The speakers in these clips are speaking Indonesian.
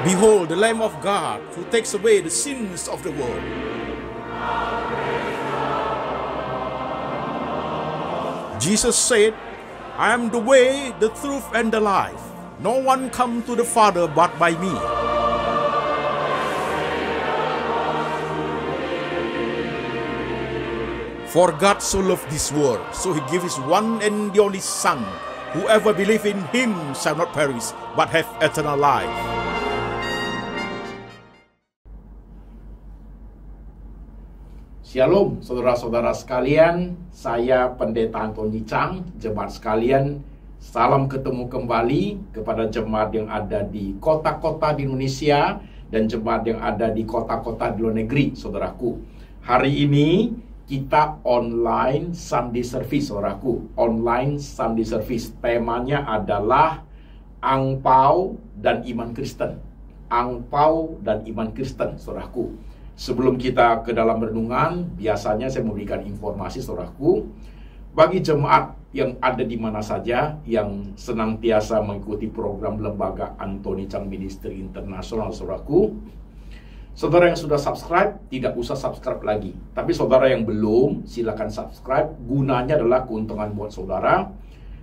Behold, the Lamb of God who takes away the sins of the world. Jesus said, I am the way, the truth, and the life. No one comes to the Father but by me. For God so loved this world, so he gave his one and the only Son. Whoever believes in him shall not perish, but have eternal life. Shalom saudara-saudara sekalian, saya Pendeta Antoni Chang, jemaat sekalian. Salam ketemu kembali kepada jemaat yang ada di kota-kota di Indonesia dan jemaat yang ada di kota-kota di luar negeri, saudaraku. Hari ini kita online Sunday service, saudaraku. Online Sunday service. Temanya adalah angpau dan iman Kristen. Angpau dan iman Kristen, saudaraku. Sebelum kita ke dalam renungan, biasanya saya memberikan informasi, saudaraku, bagi jemaat yang ada di mana saja yang senantiasa mengikuti program lembaga Antoni Chang Ministry International, saudaraku. Saudara yang sudah subscribe, tidak usah subscribe lagi. Tapi saudara yang belum, silakan subscribe. Gunanya adalah keuntungan buat saudara.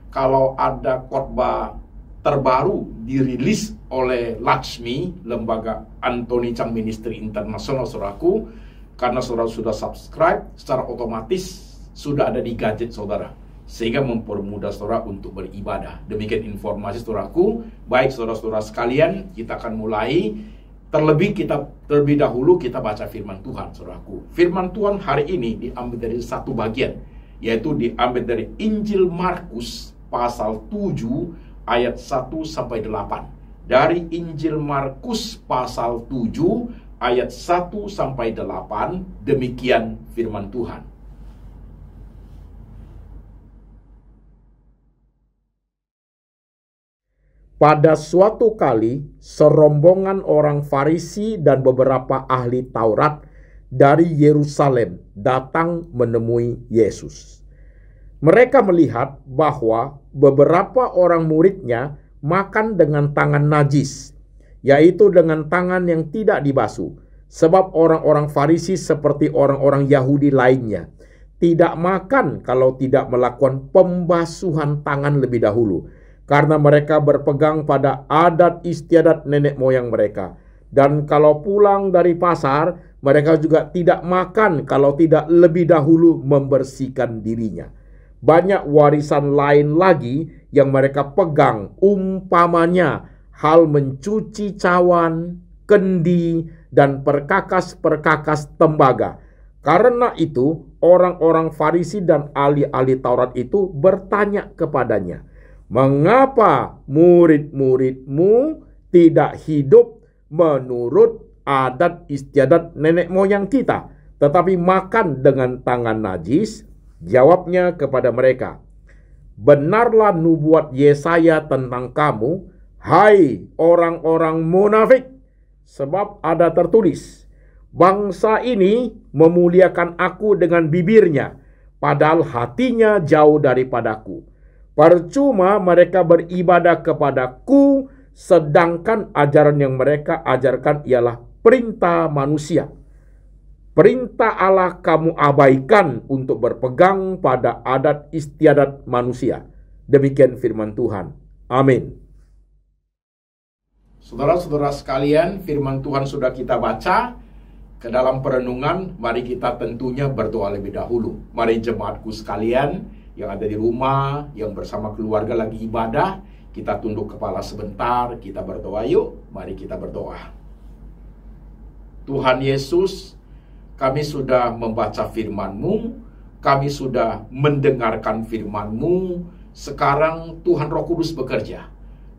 Kalau ada khotbah terbaru dirilis oleh Laksmi, lembaga Antoni Chang Ministry International, saudaraku, karena saudara sudah subscribe, secara otomatis sudah ada di gadget saudara, sehingga mempermudah saudara untuk beribadah. Demikian informasi, saudaraku. Baik saudara-saudara sekalian, kita akan mulai. Terlebih dahulu kita baca firman Tuhan, saudaraku. Firman Tuhan hari ini diambil dari satu bagian, yaitu diambil dari Injil Markus pasal 7 ayat 1-8. Dari Injil Markus pasal 7 ayat 1-8, demikian firman Tuhan. Pada suatu kali, serombongan orang Farisi dan beberapa ahli Taurat dari Yerusalem datang menemui Yesus. Mereka melihat bahwa beberapa orang muridnya makan dengan tangan najis, yaitu dengan tangan yang tidak dibasuh. Sebab orang-orang Farisi seperti orang-orang Yahudi lainnya tidak makan kalau tidak melakukan pembasuhan tangan lebih dahulu, karena mereka berpegang pada adat istiadat nenek moyang mereka. Dan kalau pulang dari pasar, mereka juga tidak makan kalau tidak lebih dahulu membersihkan dirinya. Banyak warisan lain lagi yang mereka pegang, umpamanya hal mencuci cawan, kendi, dan perkakas-perkakas tembaga. Karena itu, orang-orang Farisi dan ahli-ahli Taurat itu bertanya kepadanya, mengapa murid-muridmu tidak hidup menurut adat istiadat nenek moyang kita, tetapi makan dengan tangan najis? Jawabnya kepada mereka, benarlah nubuat Yesaya tentang kamu, hai orang-orang munafik, sebab ada tertulis, bangsa ini memuliakan aku dengan bibirnya, padahal hatinya jauh daripadaku. Percuma mereka beribadah kepadaku, sedangkan ajaran yang mereka ajarkan ialah perintah manusia. Perintah Allah kamu abaikan untuk berpegang pada adat istiadat manusia. Demikian firman Tuhan. Amin. Saudara-saudara sekalian, firman Tuhan sudah kita baca. Ke dalam perenungan, mari kita tentunya berdoa lebih dahulu. Mari jemaatku sekalian yang ada di rumah, yang bersama keluarga lagi ibadah, kita tunduk kepala sebentar, kita berdoa yuk. Mari kita berdoa. Tuhan Yesus, kami sudah membaca firman-Mu, kami sudah mendengarkan firman-Mu. Sekarang Tuhan Roh Kudus bekerja,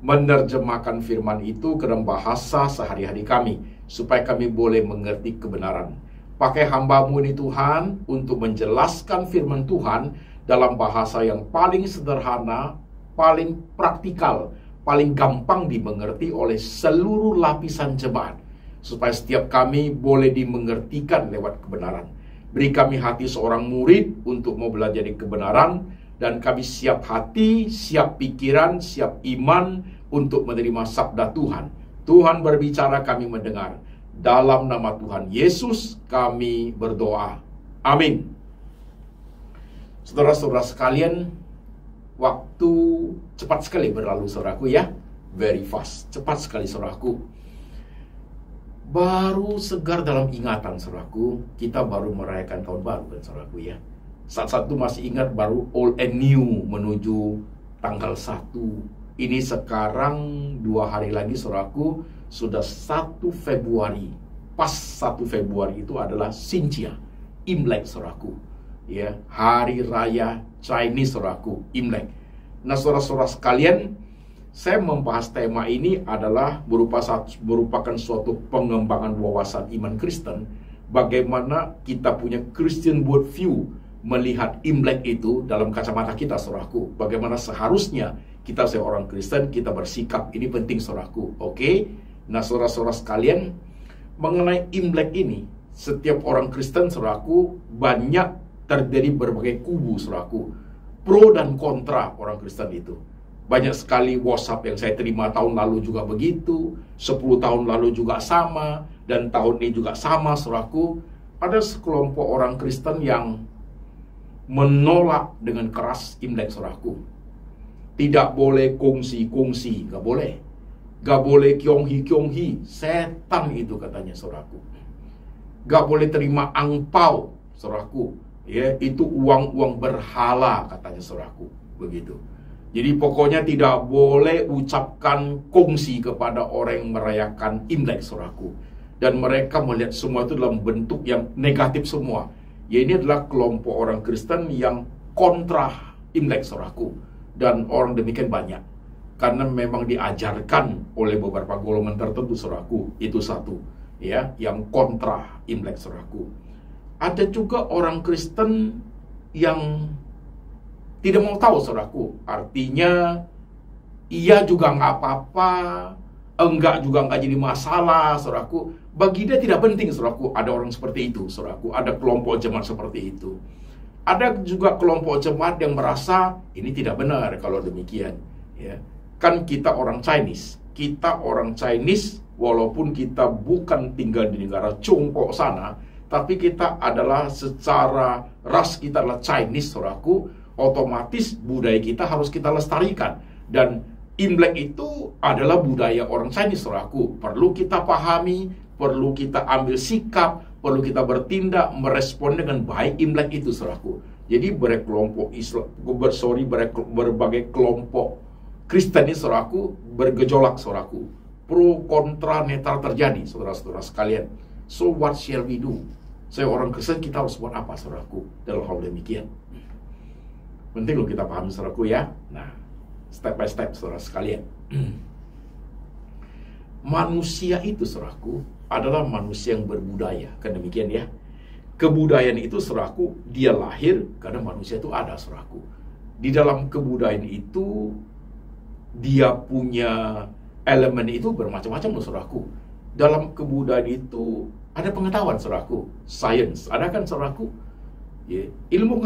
menerjemahkan firman itu ke dalam bahasa sehari-hari kami, supaya kami boleh mengerti kebenaran. Pakai hamba-Mu ini Tuhan, untuk menjelaskan firman Tuhan dalam bahasa yang paling sederhana, paling praktikal, paling gampang dimengerti oleh seluruh lapisan jemaat, supaya setiap kami boleh dimengertikan lewat kebenaran. Beri kami hati seorang murid untuk mau belajar di kebenaran, dan kami siap hati, siap pikiran, siap iman untuk menerima sabda Tuhan. Tuhan berbicara, kami mendengar. Dalam nama Tuhan Yesus kami berdoa. Amin. Saudara-saudara sekalian, waktu cepat sekali berlalu, saudaraku ya. Very fast, cepat sekali saudaraku. Baru segar dalam ingatan saudaraku, kita baru merayakan tahun baru kan saudaraku ya. Saat-saat itu masih ingat baru old and new menuju tanggal 1. Ini sekarang 2 hari lagi saudaraku, sudah 1 Februari. Pas 1 Februari itu adalah Xinjia, Imlek saudaraku. Ya, hari raya Chinese saudaraku, Imlek. Nah, saudara-saudara sekalian, saya membahas tema ini adalah merupakan suatu pengembangan wawasan iman Kristen. Bagaimana kita punya Christian worldview melihat Imlek itu dalam kacamata kita, saudaraku. Bagaimana seharusnya kita seorang Kristen, kita bersikap. Ini penting, saudaraku. Oke? Nah, saudara-saudara sekalian, mengenai Imlek ini, setiap orang Kristen, saudaraku, banyak terjadi berbagai kubu, saudaraku. Pro dan kontra orang Kristen itu. Banyak sekali WhatsApp yang saya terima tahun lalu juga begitu, 10 tahun lalu juga sama, dan tahun ini juga sama, saudaraku. Ada sekelompok orang Kristen yang menolak dengan keras Imlek, saudaraku. Tidak boleh kongsi-kongsi, gak boleh. Gak boleh kyonghi-kyonghi, setan itu katanya, saudaraku. Gak boleh terima angpau, saudaraku. Ya, itu uang-uang berhala katanya, saudaraku. Begitu. Jadi pokoknya tidak boleh ucapkan kongsi kepada orang yang merayakan Imlek, saudaraku. Dan mereka melihat semua itu dalam bentuk yang negatif semua. Ya, ini adalah kelompok orang Kristen yang kontra Imlek, saudaraku. Dan orang demikian banyak. Karena memang diajarkan oleh beberapa golongan tertentu, saudaraku. Itu satu. Ya, yang kontra Imlek, saudaraku. Ada juga orang Kristen yang tidak mau tahu, saudaraku. Artinya, iya juga nggak apa-apa, enggak juga nggak jadi masalah, saudaraku. Bagi dia tidak penting, saudaraku. Ada orang seperti itu, saudaraku. Ada kelompok jemaat seperti itu. Ada juga kelompok jemaat yang merasa ini tidak benar kalau demikian. Ya, kan kita orang Chinese. Kita orang Chinese, walaupun kita bukan tinggal di negara Tiongkok sana, tapi kita adalah secara ras kita adalah Chinese, saudaraku. Otomatis budaya kita harus kita lestarikan. Dan Imlek itu adalah budaya orang Chinese, saudaraku. Perlu kita pahami, perlu kita ambil sikap, perlu kita bertindak, merespon dengan baik Imlek itu, saudaraku. Jadi berkelompok Islam, berbagai kelompok Kristen ini, saudaraku, bergejolak, saudaraku. Pro kontra netral terjadi, saudara-saudara sekalian. So what shall we do? Saya orang Kristen, kita harus buat apa, saudaraku, dalam hal demikian? Penting loh kita pahami, saudaraku ya. Nah, step by step, saudara sekalian. Manusia itu, saudaraku, adalah manusia yang berbudaya. Kan demikian ya. Kebudayaan itu, saudaraku, dia lahir karena manusia itu ada, saudaraku. Di dalam kebudayaan itu, dia punya elemen itu bermacam-macam loh, saudaraku. Dalam kebudayaan itu ada pengetahuan, saudaraku. Science, ada kan, saudaraku? Ya, ilmu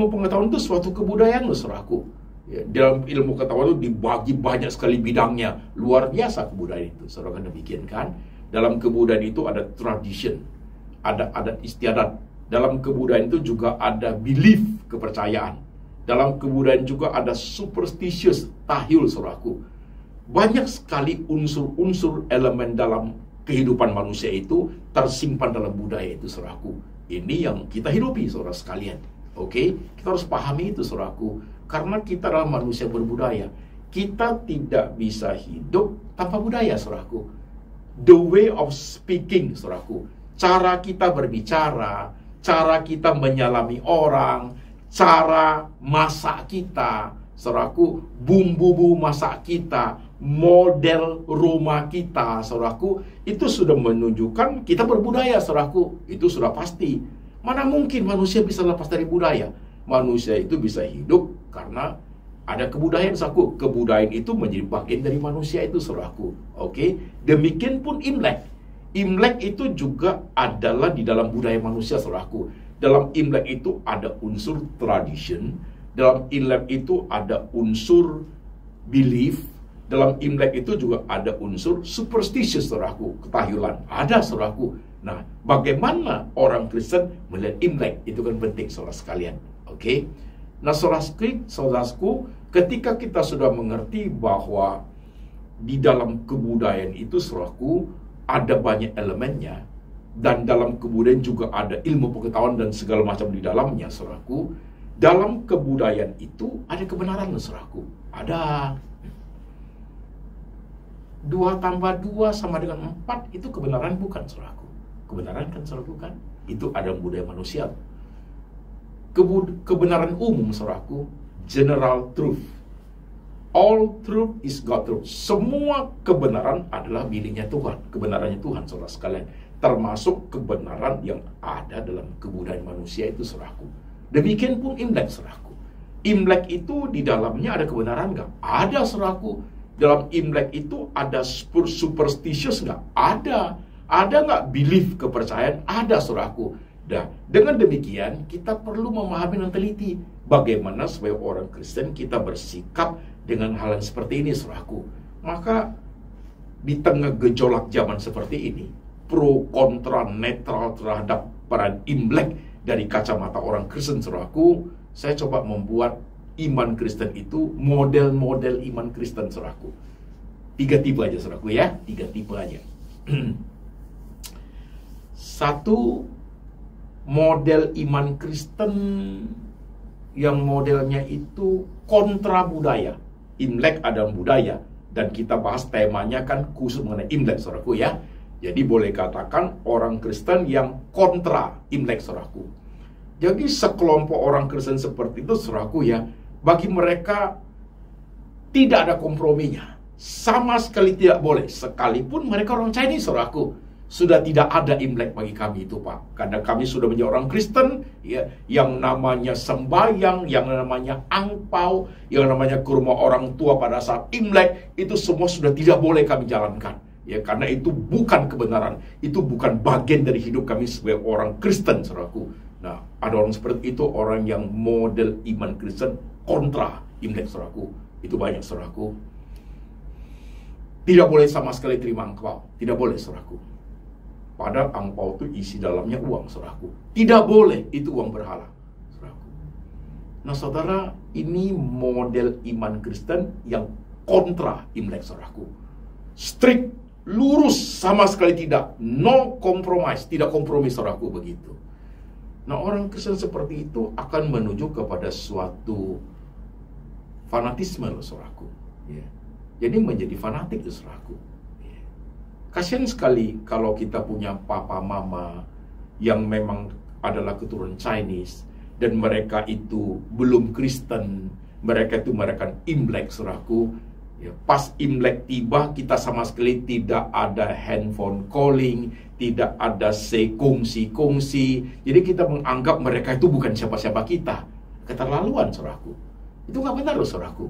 pengetahuan itu suatu kebudayaan loh, saudaraku. Ya, dalam ilmu pengetahuan itu dibagi banyak sekali bidangnya. Luar biasa kebudayaan itu, saudara, kan demikian kan? Dalam kebudayaan itu ada tradition, ada adat istiadat. Dalam kebudayaan itu juga ada belief, kepercayaan. Dalam kebudayaan juga ada superstitious, tahyul, saudaraku. Banyak sekali unsur-unsur elemen dalam kehidupan manusia itu tersimpan dalam budaya itu, saudaraku. Ini yang kita hidupi, saudara sekalian. Oke? Kita harus pahami itu, saudaraku. Karena kita adalah manusia berbudaya. Kita tidak bisa hidup tanpa budaya, saudaraku. The way of speaking, saudaraku. Cara kita berbicara, cara kita menyalami orang, cara masak kita, saudaraku, bumbu-bumbu masak kita, model rumah kita, saudaraku, itu sudah menunjukkan kita berbudaya, saudaraku. Itu sudah pasti. Mana mungkin manusia bisa lepas dari budaya? Manusia itu bisa hidup karena ada kebudayaan, saudaraku. Kebudayaan itu menjadi bagian dari manusia itu, saudaraku. Oke? Demikian pun Imlek. Imlek itu juga adalah di dalam budaya manusia, saudaraku. Dalam Imlek itu ada unsur tradition, dalam Imlek itu ada unsur belief, dalam Imlek itu juga ada unsur superstitious, saudaraku, ketahuan. Ada, saudaraku. Nah, bagaimana orang Kristen melihat Imlek? Itu kan penting, saudara sekalian. Oke? Nah, saudaraku, ketika kita sudah mengerti bahwa di dalam kebudayaan itu, saudaraku, ada banyak elemennya, dan dalam kebudayaan juga ada ilmu pengetahuan dan segala macam di dalamnya, saudaraku. Dalam kebudayaan itu ada kebenaran, saudaraku. Ada 2 tambah 2 sama dengan 4, itu kebenaran bukan, saudaraku? Kebenaran kan, saudaraku, kan? Itu ada budaya manusia. Kebenaran umum, saudaraku, general truth. All truth is God truth. Semua kebenaran adalah miliknya Tuhan. Kebenarannya Tuhan, saudara sekalian. Termasuk kebenaran yang ada dalam kebudayaan manusia itu, saudaraku. Demikian pun Imlek, saudaraku. Imlek itu di dalamnya ada kebenaran nggak? Ada, saudaraku. Dalam Imlek itu ada superstitious nggak? Ada. Ada nggak belief, kepercayaan? Ada, saudaraku. Nah, dengan demikian kita perlu memahami dan teliti bagaimana supaya orang Kristen kita bersikap dengan hal yang seperti ini, saudaraku. Maka di tengah gejolak zaman seperti ini, pro kontra netral terhadap peran Imlek dari kacamata orang Kristen, saudaraku, saya coba membuat iman Kristen itu model-model iman Kristen, saudaraku. 3 tipe aja, saudaraku, ya. 3 tipe aja. 1, model iman Kristen yang modelnya itu kontra budaya. Imlek adalah budaya, dan kita bahas temanya kan khusus mengenai Imlek, saudaraku, ya. Jadi boleh katakan orang Kristen yang kontra Imlek, saudaraku. Jadi sekelompok orang Kristen seperti itu, saudaraku, ya, bagi mereka tidak ada komprominya. Sama sekali tidak boleh. Sekalipun mereka orang Chinese, saudaraku. Sudah tidak ada Imlek bagi kami itu, Pak. Karena kami sudah menjadi orang Kristen, ya, yang namanya sembahyang, yang namanya angpau, yang namanya ke rumah orang tua pada saat Imlek, itu semua sudah tidak boleh kami jalankan. Ya, karena itu bukan kebenaran. Itu bukan bagian dari hidup kami sebagai orang Kristen, saudaraku. Nah, ada orang seperti itu, orang yang model iman Kristen kontra Imlek, saudaraku. Itu banyak, saudaraku. Tidak boleh sama sekali terima angpau. Tidak boleh, saudaraku. Padahal angpau itu isi dalamnya uang, saudaraku. Tidak boleh, itu uang berhala, saudaraku. Nah, saudara, ini model iman Kristen yang kontra Imlek, saudaraku. Strict, lurus, sama sekali tidak. No compromise, tidak kompromi, saudaraku, begitu. Nah, orang Kristen seperti itu akan menuju kepada suatu fanatisme, loh, saudaraku. Ya. Jadi menjadi fanatik, loh, saudaraku. Ya. Kasihan sekali kalau kita punya papa mama yang memang adalah keturunan Chinese dan mereka itu belum Kristen, mereka itu merayakan Imlek, saudaraku. Ya, pas Imlek tiba, kita sama sekali tidak ada handphone calling, tidak ada kongsi-kongsi. Jadi kita menganggap mereka itu bukan siapa-siapa kita. Keterlaluan, saudaraku. Itu nggak benar, loh, saudaraku.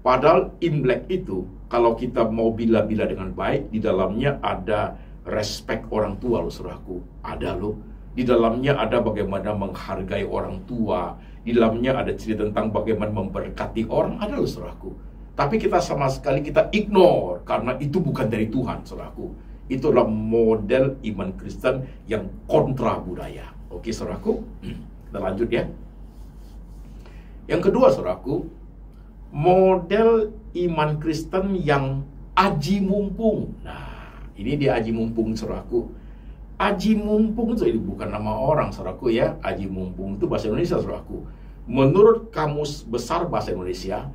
Padahal Imlek itu, kalau kita mau bila-bila dengan baik, di dalamnya ada respect orang tua, loh, saudaraku. Ada, loh. Di dalamnya ada bagaimana menghargai orang tua. Di dalamnya ada cerita tentang bagaimana memberkati orang. Ada, loh, saudaraku. Tapi kita sama sekali kita ignore karena itu bukan dari Tuhan, saudaraku. Itu adalah model iman Kristen yang kontra budaya. Oke, saudaraku, kita lanjut, ya. Yang kedua, saudaraku, model iman Kristen yang aji mumpung. Nah, ini dia aji mumpung, saudaraku. Aji mumpung itu bukan nama orang, saudaraku, ya. Aji mumpung itu bahasa Indonesia, saudaraku. Menurut Kamus Besar Bahasa Indonesia,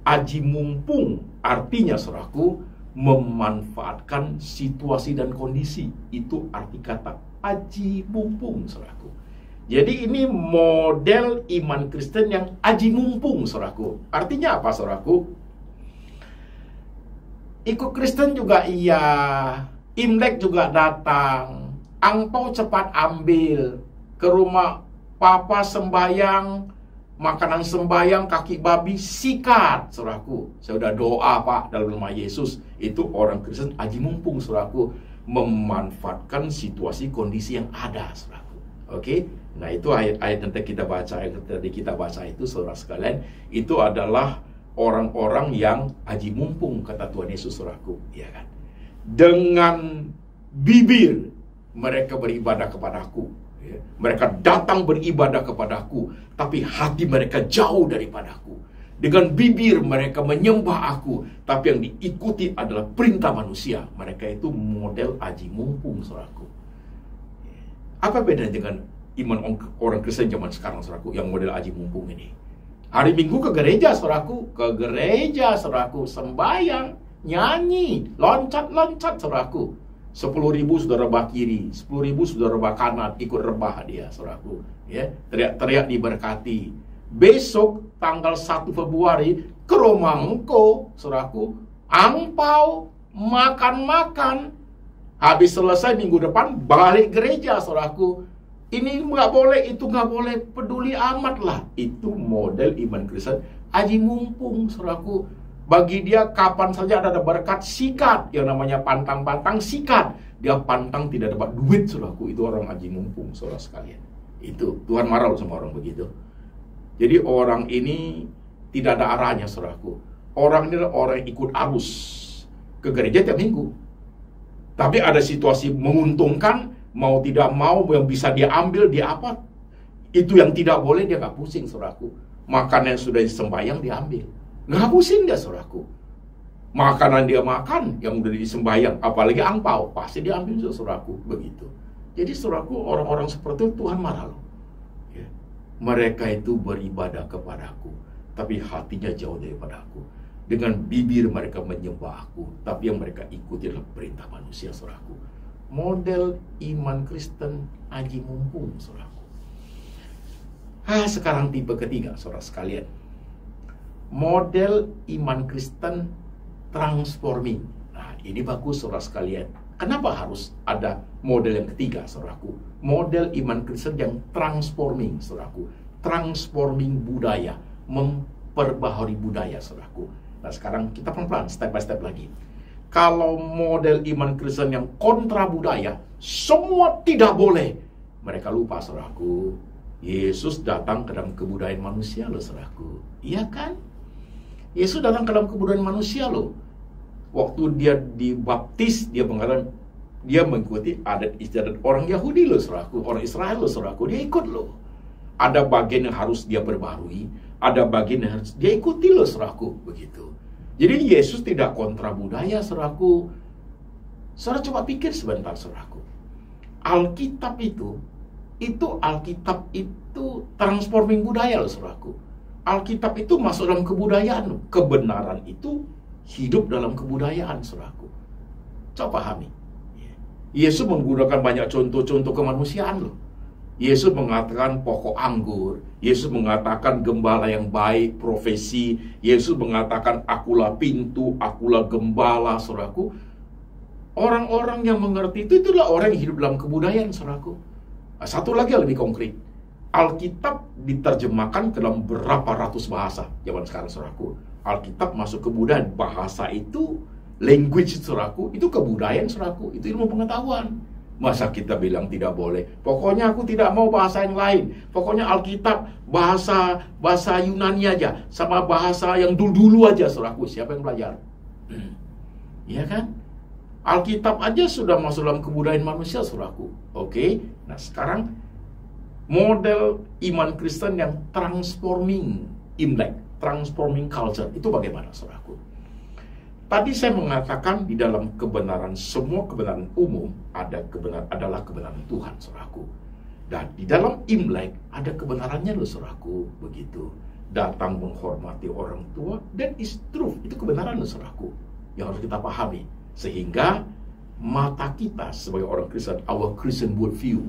aji mumpung artinya, saudaraku, memanfaatkan situasi dan kondisi. Itu arti kata aji mumpung, saudaraku. Jadi ini model iman Kristen yang aji mumpung, saudaraku. Artinya apa, saudaraku? Ikut Kristen juga iya, Imlek juga datang, angpau cepat ambil, ke rumah papa sembayang, makanan sembayang kaki babi sikat, saudaraku. Saya udah doa, Pak, dalam nama Yesus. Itu orang Kristen aji mumpung, saudaraku, memanfaatkan situasi kondisi yang ada, saudaraku. Oke, nah itu ayat-ayat yang kita baca, yang tadi kita baca itu, saudara sekalian, itu adalah orang-orang yang haji mumpung, kata Tuhan Yesus, saudaraku, ya kan? Dengan bibir mereka beribadah kepadaku, ya. Mereka datang beribadah kepadaku, tapi hati mereka jauh daripadaku. Dengan bibir mereka menyembah aku, tapi yang diikuti adalah perintah manusia. Mereka itu model haji mumpung, saudaraku. Apa bedanya dengan iman orang Kristen zaman sekarang, saudaraku, yang model haji mumpung ini? Hari Minggu ke gereja, saudaraku, sembahyang, nyanyi, loncat-loncat, saudaraku. 10.000 sudah rebah kiri, 10.000 sudah rebah kanan, ikut rebah dia, saudaraku. Ya, teriak-teriak diberkati. Besok tanggal 1 Februari ke rumah engkau, saudaraku, angpau, makan-makan. Habis selesai minggu depan balik gereja, saudaraku. Ini nggak boleh, itu nggak boleh, peduli amat lah. Itu model iman Kristen haji mumpung, saudaraku. Bagi dia kapan saja ada berkat, sikat. Yang namanya pantang-pantang, sikat. Dia pantang tidak dapat duit, saudaraku. Itu orang haji mumpung, saudara sekalian. Itu Tuhan marah sama orang begitu. Jadi orang ini tidak ada arahnya, saudaraku. Orang ini adalah orang yang ikut arus ke gereja tiap minggu. Tapi ada situasi menguntungkan, mau tidak mau, yang bisa dia ambil, dia apa? Itu yang tidak boleh, dia nggak pusing, saudaraku. Makanan yang sudah disembahyang, dia ambil. Nggak pusing dia, saudaraku. Makanan dia makan, yang udah disembahyang, apalagi angpau, pasti dia ambil, saudaraku. Begitu. Jadi, saudaraku, orang-orang seperti itu Tuhan marah loh. Mereka itu beribadah kepadaku, tapi hatinya jauh daripadaku. Dengan bibir mereka menyembah aku, tapi yang mereka ikuti adalah perintah manusia, saudaraku. Model iman Kristen haji mumpung, saudaraku. Sekarang tipe ketiga, saudara sekalian. Model iman Kristen transforming. Nah, ini bagus, saudara sekalian. Kenapa harus ada model yang ketiga, saudaraku? Model iman Kristen yang transforming, saudaraku. Transforming budaya, memperbaharui budaya, saudaraku. Nah, sekarang kita pelan-pelan, step by step lagi. Kalau model iman Kristen yang kontra budaya, semua tidak boleh. Mereka lupa, saudaraku. Yesus datang ke dalam kebudayaan manusia loh, saudaraku. Iya kan? Yesus datang ke dalam kebudayaan manusia loh. Waktu dia dibaptis, dia mengatakan dia mengikuti adat istiadat orang Yahudi loh, saudaraku, orang Israel loh, saudaraku, dia ikut loh. Ada bagian yang harus dia perbarui, ada bagian yang harus dia ikuti loh, saudaraku, begitu. Jadi Yesus tidak kontra budaya, saudaraku. Saudara coba pikir sebentar, saudaraku. Alkitab itu Alkitab itu transforming budaya loh, saudaraku. Alkitab itu masuk dalam kebudayaan loh. Kebenaran itu hidup dalam kebudayaan, saudaraku. Coba pahami. Yesus menggunakan banyak contoh-contoh kemanusiaan loh. Yesus mengatakan pokok anggur. Yesus mengatakan gembala yang baik, profesi. Yesus mengatakan akulah pintu, akulah gembala, saudaraku. Orang-orang yang mengerti itu itulah orang yang hidup dalam kebudayaan, saudaraku. Satu lagi yang lebih konkret. Alkitab diterjemahkan ke dalam berapa ratus bahasa zaman sekarang, saudaraku. Alkitab masuk ke budaya, bahasa itu, language, saudaraku, itu kebudayaan, saudaraku, itu ilmu pengetahuan. Masa kita bilang tidak boleh? Pokoknya aku tidak mau bahasa yang lain. Pokoknya Alkitab bahasa Yunani aja, sama bahasa yang dulu-dulu aja, saudaraku. Siapa yang belajar? Iya kan? Alkitab aja sudah masuk dalam kebudayaan manusia, saudaraku. Oke? Nah, sekarang model iman Kristen yang transforming Imlek, transforming culture, itu bagaimana, saudaraku? Tadi saya mengatakan di dalam kebenaran, semua kebenaran umum adalah kebenaran Tuhan, saudaraku. Dan di dalam Imlek ada kebenarannya loh, saudaraku, begitu. Datang menghormati orang tua, dan is truth, itu kebenaran loh, saudaraku, yang harus kita pahami. Sehingga mata kita sebagai orang Kristen, our Christian worldview,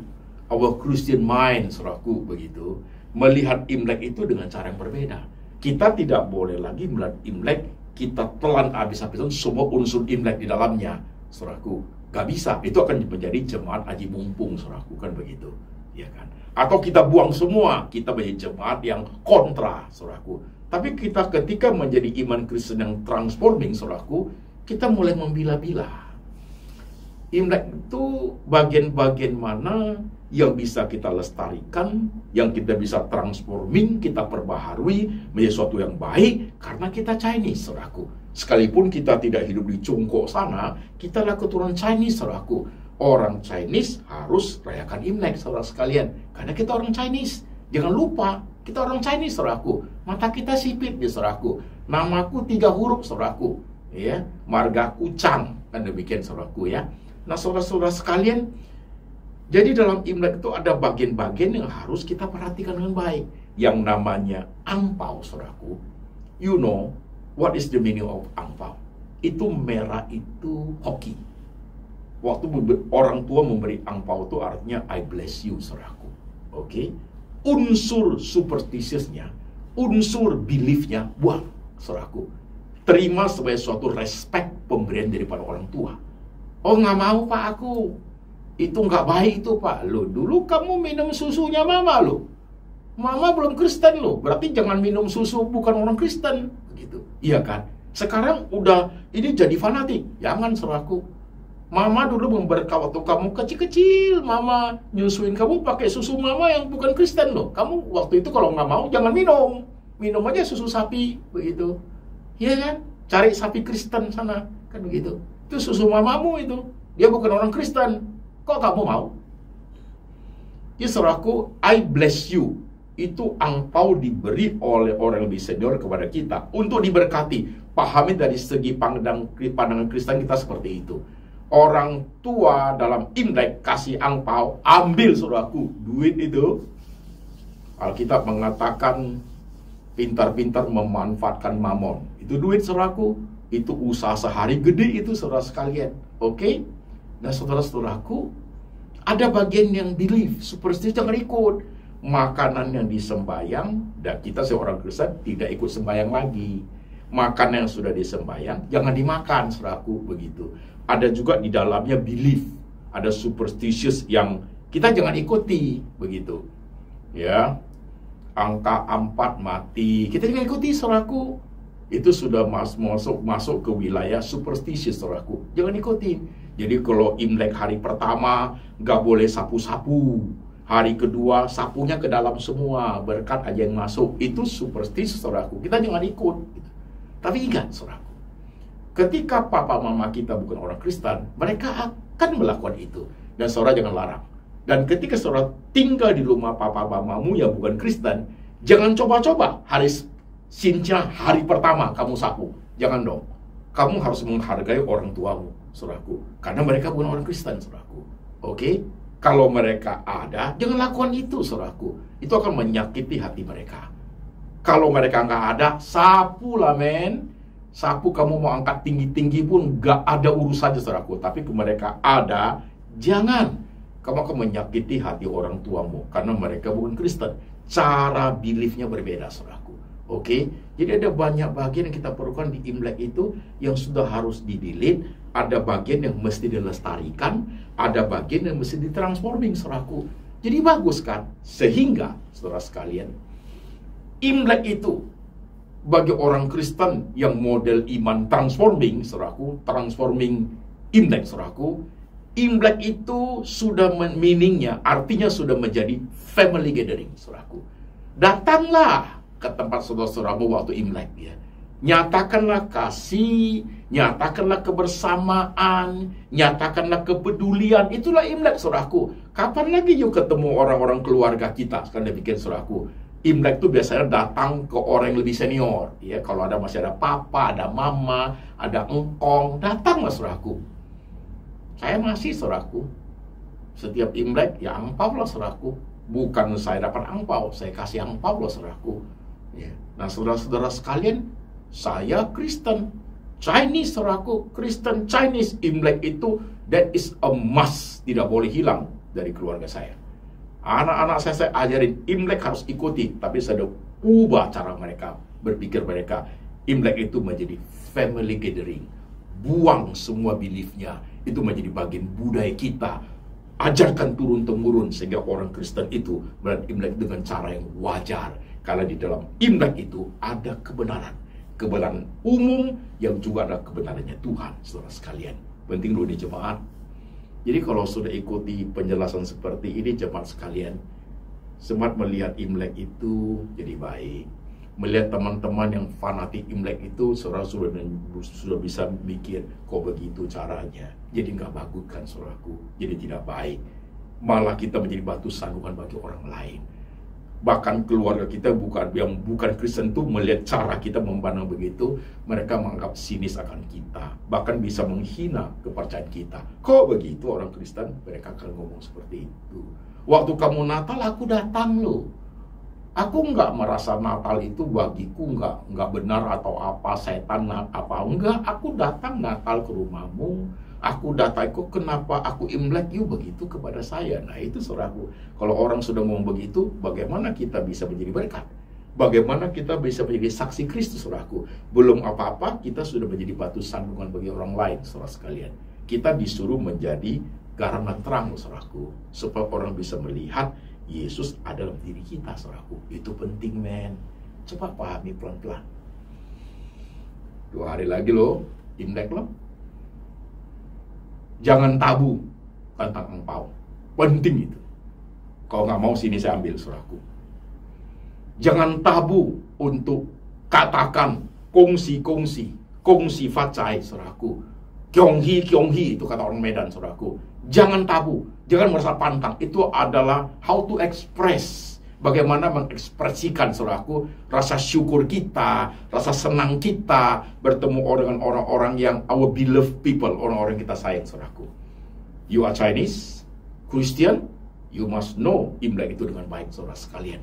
our Christian mind, saudaraku, begitu, melihat Imlek itu dengan cara yang berbeda. Kita tidak boleh lagi melihat Imlek, kita telan habis-habisan semua unsur Imlek di dalamnya, saudaraku. Gak bisa, itu akan menjadi jemaat haji mumpung, saudaraku, kan begitu, ya kan? Atau kita buang semua, kita menjadi jemaat yang kontra, saudaraku. Tapi kita ketika menjadi iman Kristen yang transforming, saudaraku, kita mulai membilah-bilah. Imlek itu bagian-bagian mana yang bisa kita lestarikan, yang kita bisa transforming, kita perbaharui menjadi sesuatu yang baik karena kita Chinese, saudaraku. Sekalipun kita tidak hidup di Cungkok sana, kita adalah keturunan Chinese, saudaraku. Orang Chinese harus rayakan Imlek, saudara sekalian, karena kita orang Chinese. Jangan lupa, kita orang Chinese, saudaraku. Mata kita sipit, ya saudaraku. Namaku 3 huruf, saudaraku. Ya, margaku Chang, kan demikian, saudaraku ya. Nah, saudara-saudara sekalian, jadi dalam Imlek itu ada bagian-bagian yang harus kita perhatikan dengan baik. Yang namanya angpau, saudaraku. You know what is the meaning of angpau? Itu merah, itu hoki. Waktu orang tua memberi angpau itu artinya I bless you, saudaraku. Oke? Unsur superstitiousnya, unsur beliefnya, buang, saudaraku. Terima sebagai suatu respect pemberian daripada orang tua. Oh, nggak mau Pak aku. Itu nggak baik itu Pak. Lo dulu kamu minum susunya mama lo. Mama belum Kristen lo. Berarti jangan minum susu bukan orang Kristen. Gitu. Iya kan? Sekarang udah ini jadi fanatik. Jangan, saudaraku. Mama dulu memberkati waktu kamu kecil-kecil. Mama nyusuin kamu pakai susu mama yang bukan Kristen lo. Kamu waktu itu kalau nggak mau jangan minum. Minum aja susu sapi. Begitu. Iya kan? Cari sapi Kristen sana. Kan begitu. Itu susu mamamu itu. Dia bukan orang Kristen. Kok kamu mau? Ya saudaraku, I bless you. Itu angpau diberi oleh orang lebih senior kepada kita untuk diberkati. Pahami dari segi pandangan Kristen kita seperti itu. Orang tua dalam Imlek kasih angpau, ambil saudaraku, duit itu. Alkitab mengatakan pintar-pintar memanfaatkan mamon. Itu duit saudaraku, itu usaha sehari gede itu saudara sekalian. Oke? Nah, saudara-saudaraku, ada bagian yang belief, superstitious jangan ikut. Makanan yang disembayang, dan kita seorang Kristen tidak ikut sembayang lagi. Makanan yang sudah disembayang, jangan dimakan, saudaraku, begitu. Ada juga di dalamnya belief, ada superstitious yang kita jangan ikuti, begitu. Ya, angka 4 mati, kita jangan ikuti, saudaraku. Itu sudah masuk ke wilayah superstitious, saudaraku. Jangan ikutin. Jadi kalau Imlek hari pertama nggak boleh sapu-sapu, hari kedua sapunya ke dalam semua, berkat aja yang masuk. Itu superstitious, saudaraku. Kita jangan ikut. Tapi ingat, saudaraku, ketika papa mama kita bukan orang Kristen, mereka akan melakukan itu, dan saudara jangan larang. Dan ketika saudara tinggal di rumah papa mamamu yang bukan Kristen, jangan coba-coba hari Sinca hari pertama kamu sapu. Jangan dong. Kamu harus menghargai orang tuamu, saudaraku. Karena mereka bukan orang Kristen, saudaraku. Oke? Kalau mereka ada, jangan lakukan itu, saudaraku. Itu akan menyakiti hati mereka. Kalau mereka nggak ada, sapu lah, men. Sapu kamu mau angkat tinggi-tinggi pun nggak ada urusannya, saudaraku. Tapi kalau mereka ada, jangan. Kamu akan menyakiti hati orang tuamu. Karena mereka bukan Kristen. Cara beliefnya berbeda, saudaraku. Oke, jadi ada banyak bagian yang kita perlukan di Imlek itu yang sudah harus di-delete. Ada bagian yang mesti dilestarikan, ada bagian yang mesti ditransforming, saudaraku. Jadi bagus kan? Sehingga, saudara sekalian, Imlek itu bagi orang Kristen yang model iman transforming, saudaraku, transforming Imlek, saudaraku. Imlek itu sudah meaningnya, artinya sudah menjadi family gathering, saudaraku. Datanglah ke tempat saudara-saudaramu waktu Imlek, ya. Nyatakanlah kasih, nyatakanlah kebersamaan, nyatakanlah kepedulian. Itulah Imlek, saudaraku. Kapan lagi yuk ketemu orang-orang keluarga kita? Sekarang demikian, saudaraku. Imlek itu biasanya datang ke orang yang lebih senior, ya. Kalau ada masih ada papa, ada mama, ada engkong, datanglah, saudaraku. Saya masih, saudaraku. Setiap Imlek, ya angpau lah, saudaraku. Bukan saya dapat angpau, saya kasih angpau lah, saudaraku. Ya. Nah, saudara-saudara sekalian, saya Kristen Chinese, saudaraku, Kristen Chinese. Imlek itu, that is a must, tidak boleh hilang dari keluarga saya. Anak-anak saya ajarin Imlek harus ikuti, tapi saya udah ubah cara mereka berpikir mereka. Imlek itu menjadi family gathering. Buang semua beliefnya, itu menjadi bagian budaya kita. Ajarkan turun-temurun sehingga orang Kristen itu melihat Imlek dengan cara yang wajar. Karena di dalam Imlek itu ada kebenaran. Kebenaran umum yang juga ada kebenarannya Tuhan, saudara sekalian. Penting dulu di jemaat. Jadi kalau sudah ikuti penjelasan seperti ini jemaat sekalian, semat melihat Imlek itu jadi baik. Melihat teman-teman yang fanatik Imlek itu, saudara sudah bisa mikir, kok begitu caranya. Jadi nggak bagus kan saudaraku, jadi tidak baik. Malah kita menjadi batu sandungan bagi orang lain. Bahkan keluarga kita yang bukan Kristen itu melihat cara kita memandang begitu, mereka menganggap sinis akan kita, bahkan bisa menghina kepercayaan kita. Kok begitu orang Kristen? Mereka akan ngomong seperti itu. Waktu kamu Natal aku datang loh. Aku nggak merasa Natal itu bagiku nggak benar atau apa, setan apa enggak. Aku datang Natal ke rumahmu. Aku datang kok, kenapa aku Imlek you begitu kepada saya? Nah itu saudaraku, kalau orang sudah ngomong begitu, bagaimana kita bisa menjadi berkat? Bagaimana kita bisa menjadi saksi Kristus, saudaraku? Belum apa-apa, kita sudah menjadi batu sandungan bagi orang lain, saudara sekalian. Kita disuruh menjadi garam dan terang, saudaraku, supaya orang bisa melihat Yesus ada dalam diri kita, saudaraku. Itu penting, men. Coba pahami pelan-pelan. 2 hari lagi loh, Imlek loh. Jangan tabu tentang angpau. Penting itu. Kalau nggak mau sini saya ambil, saudaraku. Jangan tabu untuk katakan kongsi facai, saudaraku. Kyonghi itu kata orang Medan, saudaraku. Jangan tabu, jangan merasa pantang. Itu adalah how to express. Bagaimana mengekspresikan, saudaraku, rasa syukur kita, rasa senang kita bertemu dengan orang-orang yang our beloved people, orang-orang kita sayang, saudaraku. You are Chinese, Christian, you must know Imlek itu dengan baik, saudara sekalian.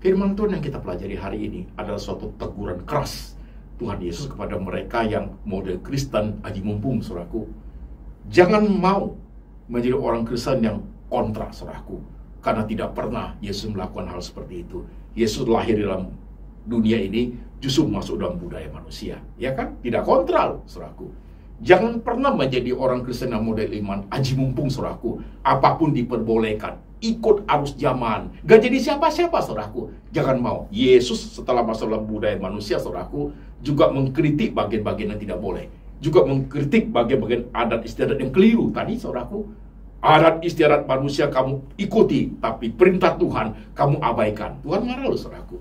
Firman Tuhan yang kita pelajari hari ini adalah suatu teguran keras Tuhan Yesus kepada mereka yang model Kristen aji mumpung, saudaraku. Jangan mau menjadi orang Kristen yang kontra, saudaraku. Karena tidak pernah Yesus melakukan hal seperti itu. Yesus lahir dalam dunia ini justru masuk dalam budaya manusia. Ya kan? Tidak kontral, saudaraku. Jangan pernah menjadi orang Kristen yang model iman aji mumpung, saudaraku. Apapun diperbolehkan. Ikut arus zaman. Gak jadi siapa-siapa, saudaraku. Jangan mau. Yesus setelah masuk dalam budaya manusia, saudaraku, juga mengkritik bagian-bagian yang tidak boleh. Juga mengkritik bagian-bagian adat istiadat yang keliru. Tadi, saudaraku, adat istiadat manusia kamu ikuti, tapi perintah Tuhan kamu abaikan. Tuhan marah loh, saudaraku.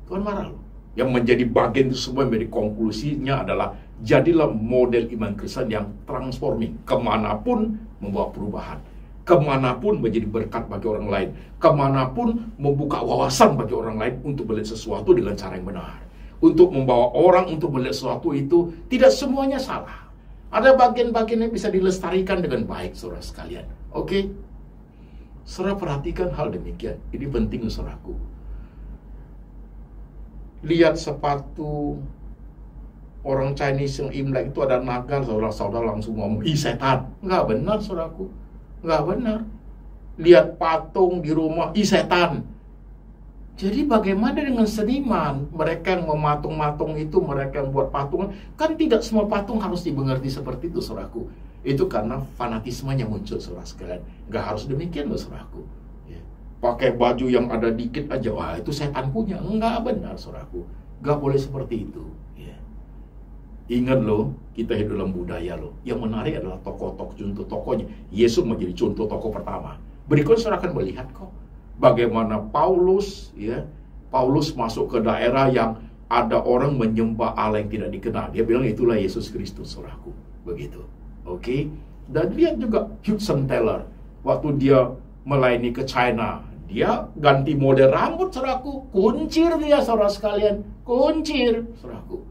Tuhan marah loh. Yang menjadi bagian itu semua, menjadi konklusinya adalah jadilah model iman Kristen yang transforming. Kemanapun membawa perubahan. Kemanapun menjadi berkat bagi orang lain. Kemanapun membuka wawasan bagi orang lain untuk melihat sesuatu dengan cara yang benar. Untuk membawa orang untuk melihat sesuatu itu tidak semuanya salah. Ada bagian-bagian yang bisa dilestarikan dengan baik, saudara sekalian. Oke? Saudara perhatikan hal demikian. Ini penting, saudaraku. Lihat sepatu orang Chinese yang Imlek itu ada naga, saudara-saudara langsung ngomong, ih setan. Nggak benar, saudaraku. Nggak benar. Lihat patung di rumah, ih setan. Jadi bagaimana dengan seniman? Mereka yang mematung-matung itu, mereka yang buat patungan, kan tidak semua patung harus dimengerti seperti itu, saudaraku. Itu karena fanatismenya muncul, saudara sekalian. Nggak harus demikian loh, saudaraku. Ya. Pakai baju yang ada dikit aja, wah itu setan punya. Nggak benar, saudaraku. Nggak boleh seperti itu. Ya. Ingat loh, kita hidup dalam budaya loh. Yang menarik adalah tokoh-tokoh, contoh tokohnya. Yesus menjadi contoh tokoh pertama. Berikutnya saudara akan melihat kok. Bagaimana Paulus masuk ke daerah yang ada orang menyembah Allah yang tidak dikenal. Dia bilang itulah Yesus Kristus, saudaraku. Begitu. Oke. Dan lihat juga Hudson Taylor. Waktu dia melayani ke China, dia ganti model rambut, saudaraku. Kuncir dia, saudara sekalian. Kuncir, saudaraku.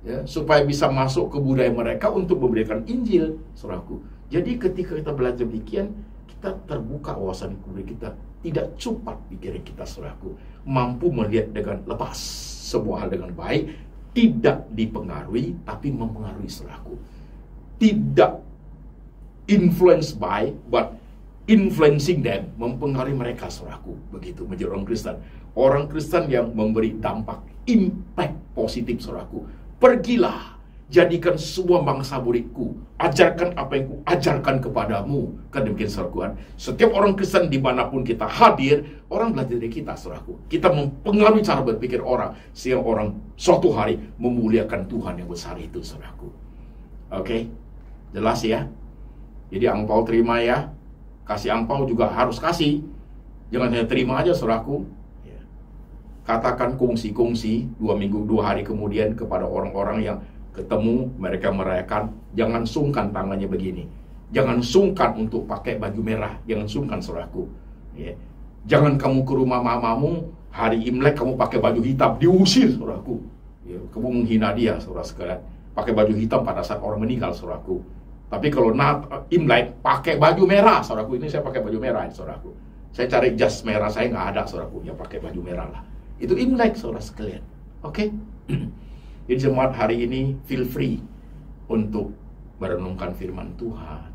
Ya, supaya bisa masuk ke budaya mereka untuk memberikan Injil, saudaraku. Jadi ketika kita belajar demikian, kita terbuka wawasan kita. Tidak cepat pikiran kita, saudaraku, mampu melihat dengan lepas sebuah hal dengan baik, tidak dipengaruhi, tapi mempengaruhi, saudaraku. Tidak influenced by, but influencing them, mempengaruhi mereka, saudaraku. Begitu menjadi orang Kristen. Orang Kristen yang memberi dampak, impact positif, saudaraku. Pergilah, jadikan semua bangsa muridku. Ajarkan apa yang kuajarkan kepadamu. Kan demikian, saudaraku. Setiap orang Kristen dimanapun kita hadir, orang belajar dari kita, saudaraku. Kita mempengaruhi cara berpikir orang, sehingga orang suatu hari memuliakan Tuhan yang besar itu, saudaraku. Oke? Jelas ya? Jadi angpau terima ya. Kasih angpau juga harus kasih. Jangan hanya terima aja, saudaraku. Katakan kongsi-kongsi 2 minggu 2 hari kemudian kepada orang-orang yang ketemu, mereka merayakan. Jangan sungkan tangannya begini. Jangan sungkan untuk pakai baju merah. Jangan sungkan, saudaraku. Jangan kamu ke rumah mamamu hari Imlek kamu pakai baju hitam, diusir, saudaraku. Kamu menghina dia, saudara sekalian. Pakai baju hitam pada saat orang meninggal, saudaraku. Tapi kalau Imlek pakai baju merah, saudaraku. Ini saya pakai baju merah, saudaraku. Saya cari jas merah, saya nggak ada, saudaraku. Ya pakai baju merah lah. Itu Imlek, saudara sekalian. Oke? Jadi jemaat hari ini feel free untuk merenungkan firman Tuhan,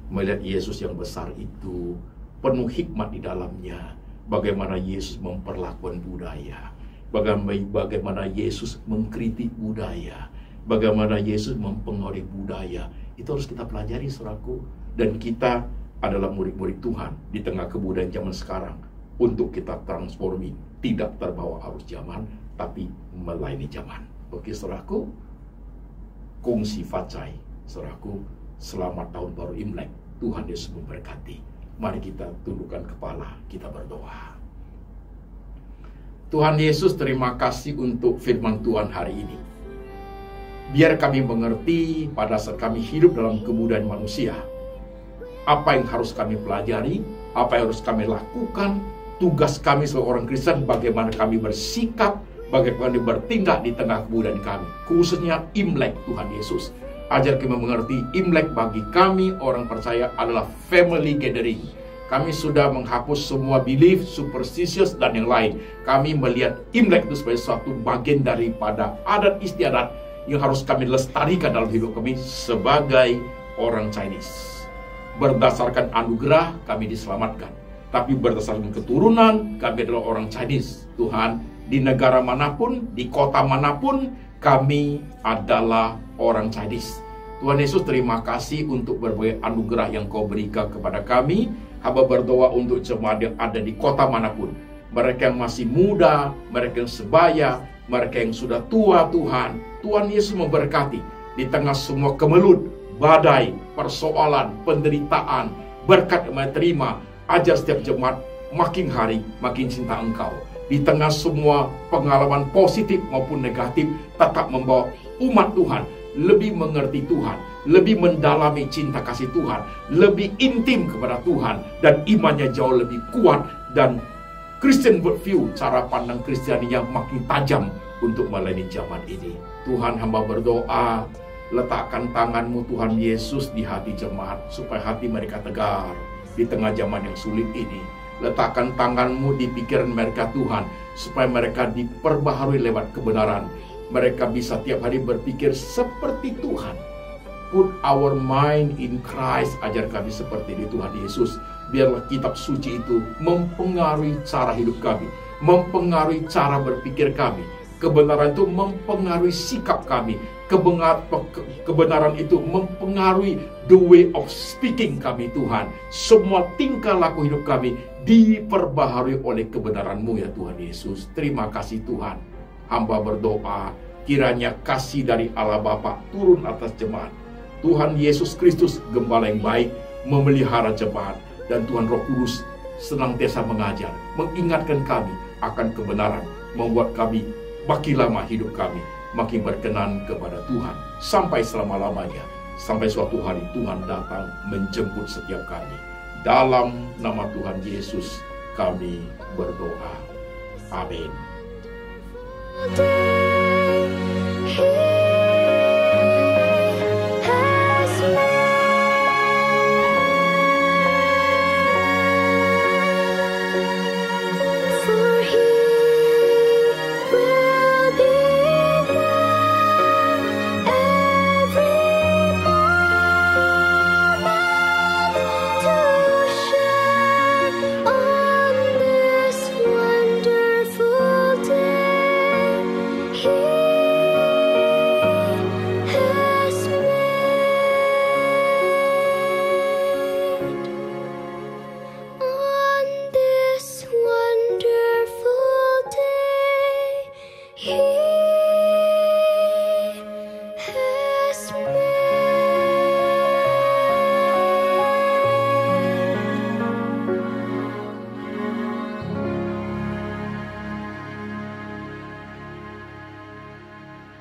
melihat Yesus yang besar itu, penuh hikmat di dalamnya. Bagaimana Yesus memperlakukan budaya, bagaimana Yesus mengkritik budaya, bagaimana Yesus mempengaruhi budaya. Itu harus kita pelajari, saudaraku. Dan kita adalah murid-murid Tuhan di tengah kebudayaan zaman sekarang, untuk kita transformasi, tidak terbawa arus zaman, tapi melayani zaman. Oke, saudaraku, kongsi facai, saudaraku, selamat tahun baru Imlek. Tuhan Yesus memberkati. Mari kita tundukkan kepala, kita berdoa. Tuhan Yesus, terima kasih untuk firman Tuhan hari ini. Biar kami mengerti pada saat kami hidup dalam kebudayaan manusia, apa yang harus kami pelajari, apa yang harus kami lakukan, tugas kami sebagai orang Kristen, bagaimana kami bersikap, bagaimana kami bertindak di tengah kebudayaan kami, khususnya Imlek. Tuhan Yesus, ajar kami mengerti Imlek bagi kami orang percaya adalah family gathering. Kami sudah menghapus semua belief, superstitious, dan yang lain. Kami melihat Imlek itu sebagai suatu bagian daripada adat istiadat yang harus kami lestarikan dalam hidup kami sebagai orang Chinese. Berdasarkan anugerah kami diselamatkan, tapi berdasarkan keturunan kami adalah orang Chinese. Tuhan, di negara manapun, di kota manapun, kami adalah orang Chinese. Tuhan Yesus, terima kasih untuk berbagai anugerah yang Kau berikan kepada kami. Hamba berdoa untuk jemaat yang ada di kota manapun, mereka yang masih muda, mereka yang sebaya, mereka yang sudah tua. Tuhan Yesus memberkati di tengah semua kemelut, badai, persoalan, penderitaan. Berkat yang mereka terima, ajar setiap jemaat makin hari makin cinta Engkau. Di tengah semua pengalaman positif maupun negatif, tetap membawa umat Tuhan lebih mengerti Tuhan, lebih mendalami cinta kasih Tuhan, lebih intim kepada Tuhan, dan imannya jauh lebih kuat, dan Christian worldview, cara pandang Kristianinya makin tajam untuk melayani zaman ini. Tuhan, hamba berdoa, letakkan tangan-Mu Tuhan Yesus di hati jemaat, supaya hati mereka tegar di tengah zaman yang sulit ini. Letakkan tangan-Mu di pikiran mereka Tuhan, supaya mereka diperbaharui lewat kebenaran. Mereka bisa tiap hari berpikir seperti Tuhan. Put our mind in Christ. Ajar kami seperti di Tuhan Yesus. Biarlah kitab suci itu mempengaruhi cara hidup kami, mempengaruhi cara berpikir kami. Kebenaran itu mempengaruhi sikap kami. Kebenaran itu mempengaruhi the way of speaking kami, Tuhan. Semua tingkah laku hidup kami diperbaharui oleh kebenaran-Mu ya Tuhan Yesus. Terima kasih Tuhan. Hamba berdoa, kiranya kasih dari Allah Bapa turun atas jemaat. Tuhan Yesus Kristus, Gembala yang baik, memelihara jemaat. Dan Tuhan Roh Kudus senantiasa mengajar, mengingatkan kami akan kebenaran, membuat kami makin lama hidup kami makin berkenan kepada Tuhan sampai selama-lamanya, sampai suatu hari Tuhan datang menjemput setiap kami. Dalam nama Tuhan Yesus kami berdoa. Amin.